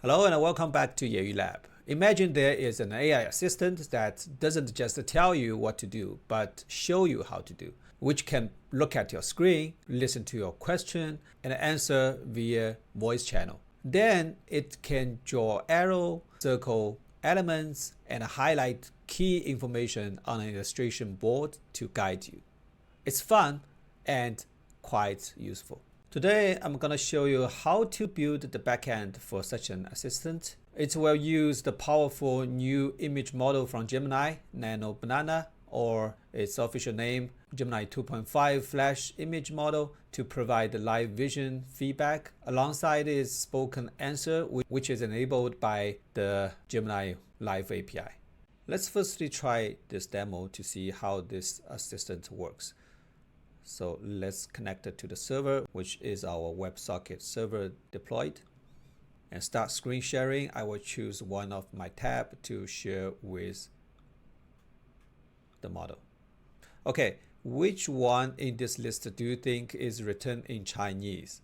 Hello and welcome back to Yale Lab. Imagine there is an AI assistant that doesn't just tell you what to do, but show you how to do, which can look at your screen, listen to your question, and answer via voice channel. Then it can draw arrow, circle elements, and highlight key information on an illustration board to guide you. It's fun and quite useful. Today, I'm going to show you how to build the backend for such an assistant. It will use the powerful new image model from Gemini, Nano Banana, or its official name, Gemini 2.5 Flash image model, to provide live vision feedback alongside its spoken answer, which is enabled by the Gemini Live API. Let's firstly try this demo to see how this assistant works. So let's connect it to the server, which is our WebSocket server deployed. And start screen sharing. I will choose one of my tabs to share with the model. Okay, which one in this list do you think is written in Chinese?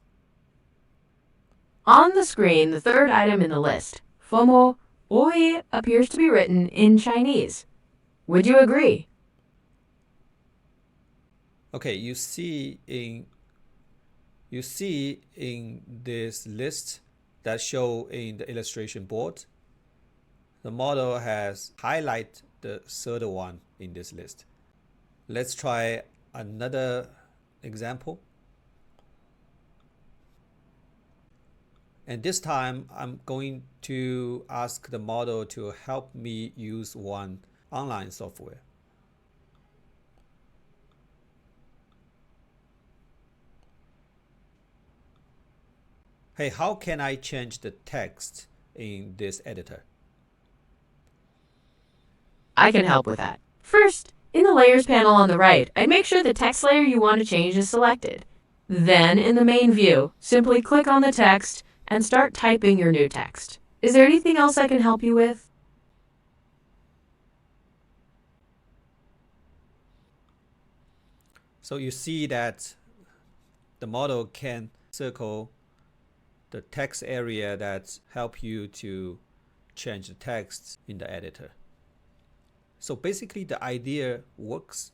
On the screen, the third item in the list, FOMO Oi, appears to be written in Chinese. Would you agree? Okay, you see in this list that show in the illustration board, the model has highlighted the third one in this list. Let's try another example. And this time I'm going to ask the model to help me use one online software. Hey, how can I change the text in this editor? I can help with that. First, in the Layers panel on the right, I'd make sure the text layer you want to change is selected. Then, in the main view, simply click on the text and start typing your new text. Is there anything else I can help you with? So you see that the model can circle the text area that help you to change the text in the editor. So basically the idea works.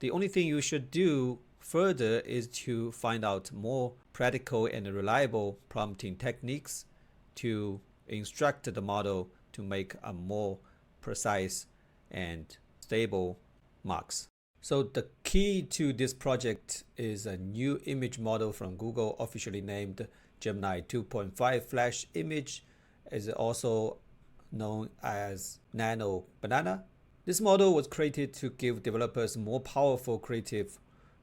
The only thing you should do further is to find out more practical and reliable prompting techniques to instruct the model to make a more precise and stable marks. So the key to this project is a new image model from Google, officially named Gemini 2.5 Flash image, is also known as Nano Banana. This model was created to give developers more powerful creative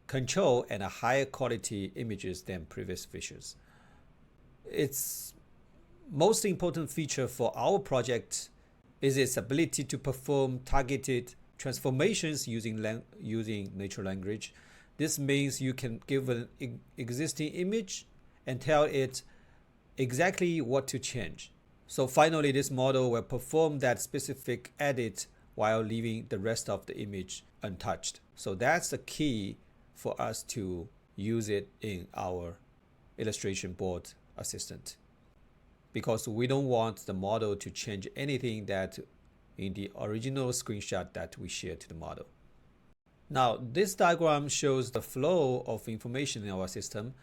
control and a higher quality images than previous features. Its most important feature for our project is its ability to perform targeted transformations using natural language. This means you can give an existing image and tell it exactly what to change. So finally, this model will perform that specific edit while leaving the rest of the image untouched. So that's the key for us to use it in our illustration board assistant, because we don't want the model to change anything that in the original screenshot that we shared to the model. Now, this diagram shows the flow of information in our system.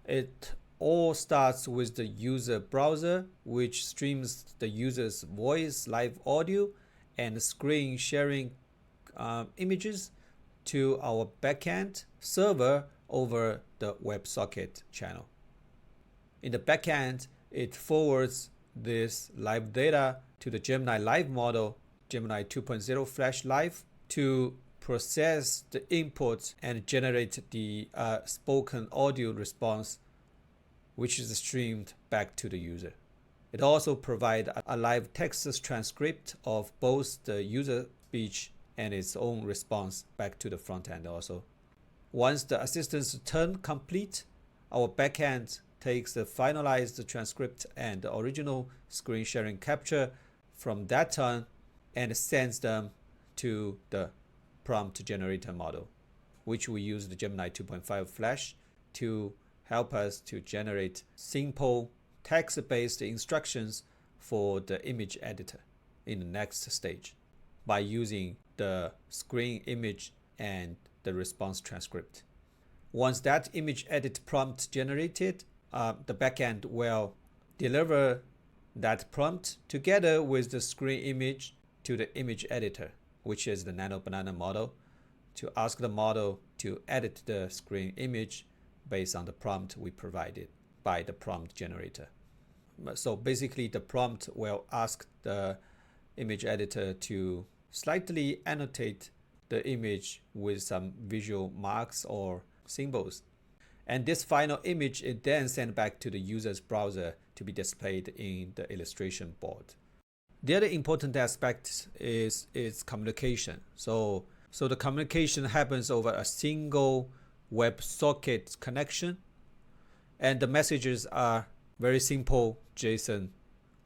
It all starts with the user browser, which streams the user's voice, live audio, and screen sharing images to our backend server over the WebSocket channel. In the backend, it forwards this live data to the Gemini Live model, Gemini 2.0 Flash Live, to process the input and generate the spoken audio response, which is streamed back to the user. It also provides a live text transcript of both the user speech and its own response back to the front end also. Once the assistant's turn complete, our backend takes the finalized transcript and the original screen sharing capture from that turn and sends them to the prompt generator model, which we use the Gemini 2.5 Flash to help us to generate simple text-based instructions for the image editor in the next stage by using the screen image and the response transcript. Once that image edit prompt generated, the backend will deliver that prompt together with the screen image to the image editor, which is the Nano Banana model, to ask the model to edit the screen image based on the prompt we provided by the prompt generator. So basically the prompt will ask the image editor to slightly annotate the image with some visual marks or symbols. And this final image is then sent back to the user's browser to be displayed in the illustration board. The other important aspect is communication. So the communication happens over a single WebSocket connection, and the messages are very simple JSON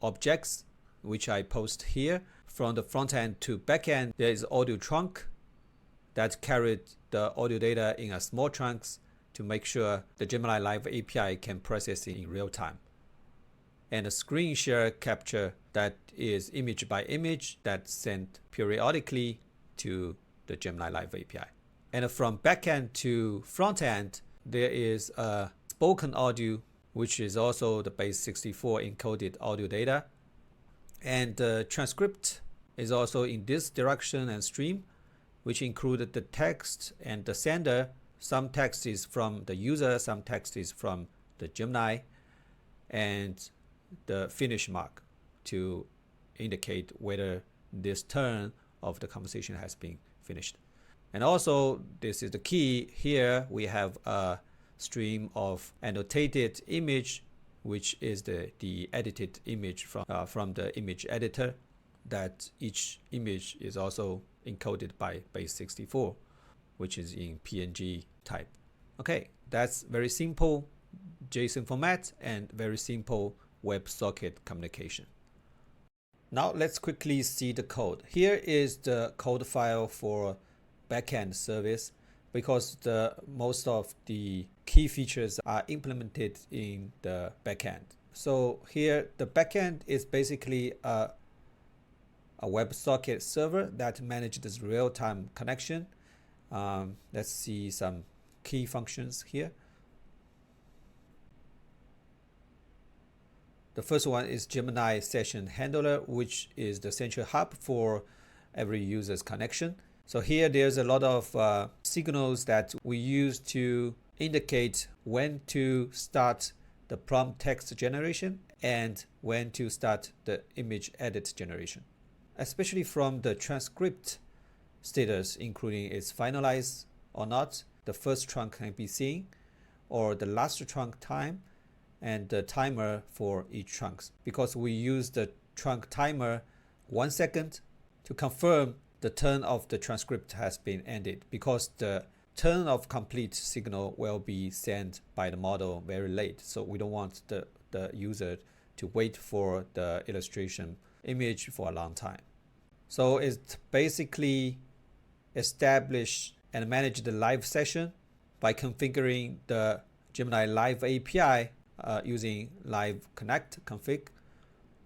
objects, which I post here. From the front end to back end, there is audio trunk that carried the audio data in a small chunks to make sure the Gemini Live API can process it in real time. And a screen share capture that is image by image that's sent periodically to the Gemini Live API. And from backend to front end, there is a spoken audio, which is also the base 64 encoded audio data. And the transcript is also in this direction and stream, which included the text and the sender. Some text is from the user, some text is from the Gemini, and the finish mark to indicate whether this turn of the conversation has been finished. And also, this is the key. Here we have a stream of annotated image, which is the edited image from the image editor, that each image is also encoded by base 64, which is in PNG type. Okay, that's very simple JSON format and very simple WebSocket communication. Now let's quickly see the code. Here is the code file for backend service, because most of the key features are implemented in the backend. So here the backend is basically a WebSocket server that manages real-time connection. Let's see some key functions here. The first one is Gemini Session Handler, which is the central hub for every user's connection. So here there's a lot of signals that we use to indicate when to start the prompt text generation and when to start the image edit generation, especially from the transcript status, including its finalized or not. The first trunk can be seen, or the last trunk time, and the timer for each trunk. Because we use the trunk timer 1 second to confirm the turn of the transcript has been ended, because the turn of complete signal will be sent by the model very late. So we don't want the user to wait for the illustration image for a long time. So it basically establish and manage the live session by configuring the Gemini Live API using live connect config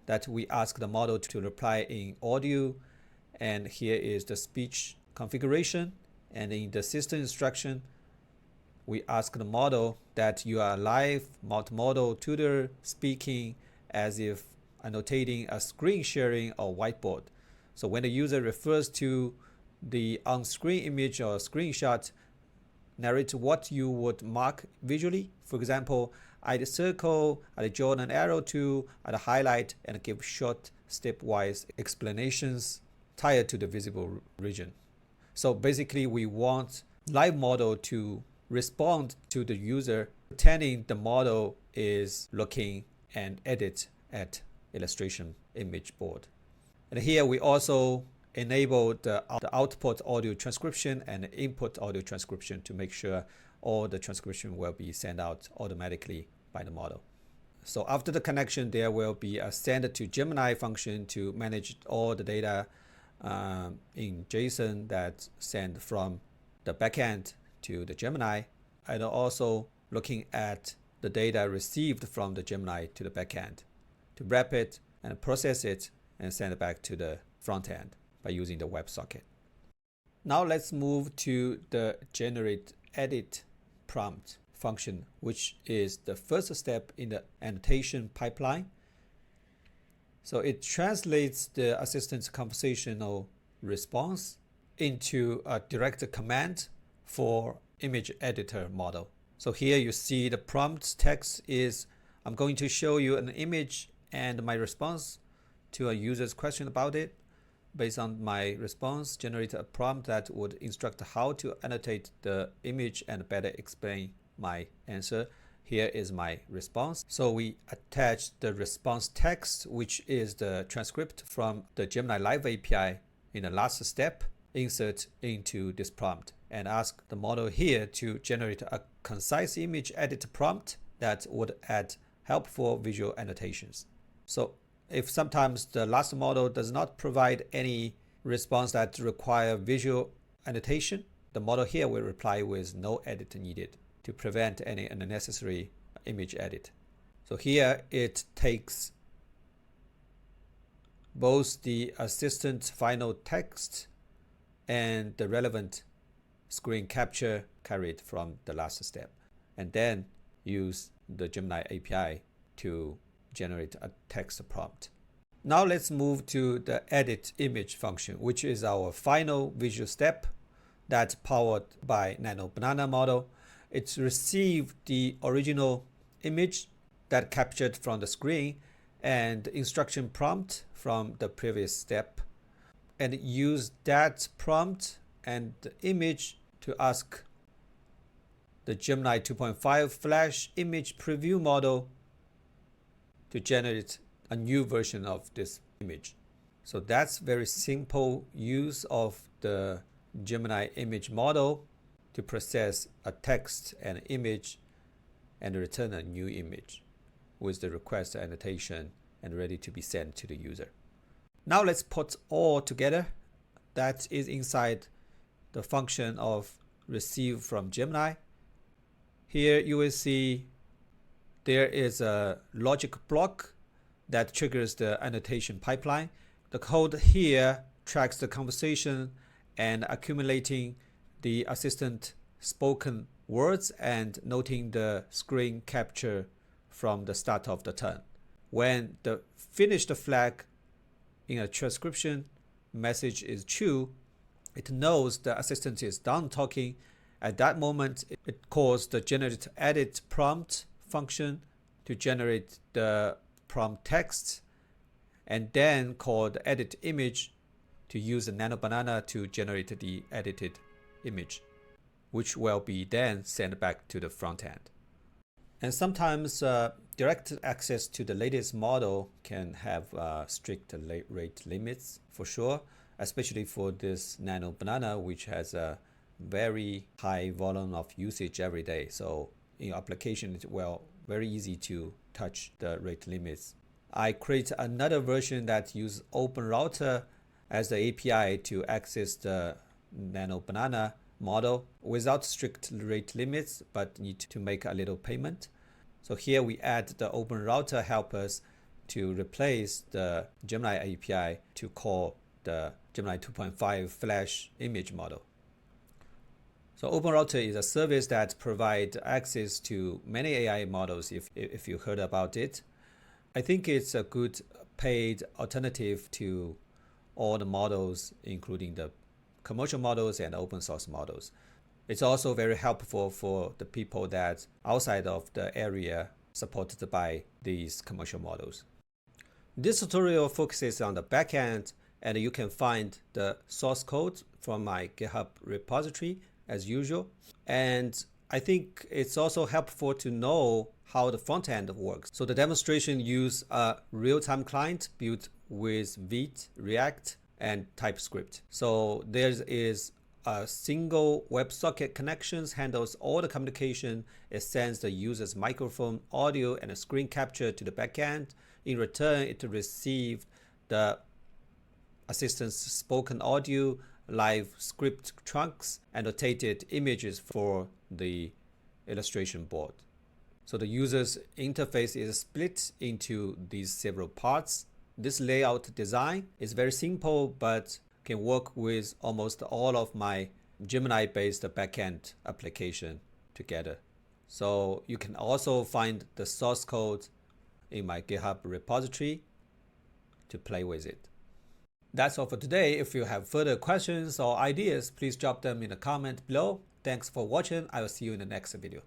that we ask the model to reply in audio. And here is the speech configuration. And in the system instruction, we ask the model that you are live multimodal tutor speaking as if annotating a screen sharing or whiteboard. So when the user refers to the on-screen image or screenshot, narrate what you would mark visually. For example, I'd circle, I'd draw an arrow to, I'd highlight, and give short stepwise explanations tied to the visible region. So basically, we want live model to respond to the user, pretending the model is looking and edit at illustration image board. And here we also enable the output audio transcription and input audio transcription to make sure all the transcription will be sent out automatically by the model. So after the connection, there will be a send to Gemini function to manage all the data in JSON that's sent from the backend to the Gemini, and also looking at the data received from the Gemini to the backend to wrap it and process it and send it back to the front end by using the WebSocket. Now let's move to the generate edit prompt function, which is the first step in the annotation pipeline. So it translates the assistant's conversational response into a direct command for image editor model. So here you see the prompt text is, I'm going to show you an image and my response to a user's question about it. Based on my response, generate a prompt that would instruct how to annotate the image and better explain my answer. Here is my response. So we attach the response text, which is the transcript from the Gemini Live API in the last step, insert into this prompt and ask the model here to generate a concise image edit prompt that would add helpful visual annotations. So if sometimes the last model does not provide any response that require visual annotation, the model here will reply with no edit needed to prevent any unnecessary image edit. So here it takes both the assistant final text and the relevant screen capture carried from the last step, and then use the Gemini API to generate a text prompt. Now let's move to the edit image function, which is our final visual step that's powered by Nano Banana model. It's received the original image that captured from the screen and the instruction prompt from the previous step, and use that prompt and the image to ask the Gemini 2.5 Flash image preview model to generate a new version of this image. So that's very simple use of the Gemini image model to process a text and image and return a new image with the request annotation and ready to be sent to the user. Now let's put all together. That is inside the function of receive from Gemini. Here you will see there is a logic block that triggers the annotation pipeline. The code here tracks the conversation and accumulating the assistant spoken words and noting the screen capture from the start of the turn. When the finished flag in a transcription message is true, it knows the assistant is done talking. At that moment, it calls the generate edit prompt function to generate the prompt text, and then call the edit image to use the Nano Banana to generate the edited image, which will be then sent back to the front end. And sometimes direct access to the latest model can have strict rate limits for sure, especially for this Nano Banana, which has a very high volume of usage every day. So in your application, it will very easy to touch the rate limits. I create another version that uses OpenRouter as the API to access the Nano Banana model without strict rate limits, but need to make a little payment. So here we add the OpenRouter helpers to replace the Gemini API to call the Gemini 2.5 Flash image model. So OpenRouter is a service that provides access to many AI models if you heard about it. I think it's a good paid alternative to all the models, including the commercial models and open source models. It's also very helpful for the people that outside of the area supported by these commercial models. This tutorial focuses on the backend, and you can find the source code from my GitHub repository as usual. And I think it's also helpful to know how the front end works. So the demonstration uses a real-time client built with Vite, React, and TypeScript. So there is a single WebSocket connections handles all the communication. It sends the user's microphone, audio, and a screen capture to the backend. In return, it receives the assistant's spoken audio, live script chunks, annotated images for the illustration board. So the user's interface is split into these several parts. This layout design is very simple, but can work with almost all of my Gemini-based backend application together. So you can also find the source code in my GitHub repository to play with it. That's all for today. If you have further questions or ideas, please drop them in the comment below. Thanks for watching. I will see you in the next video.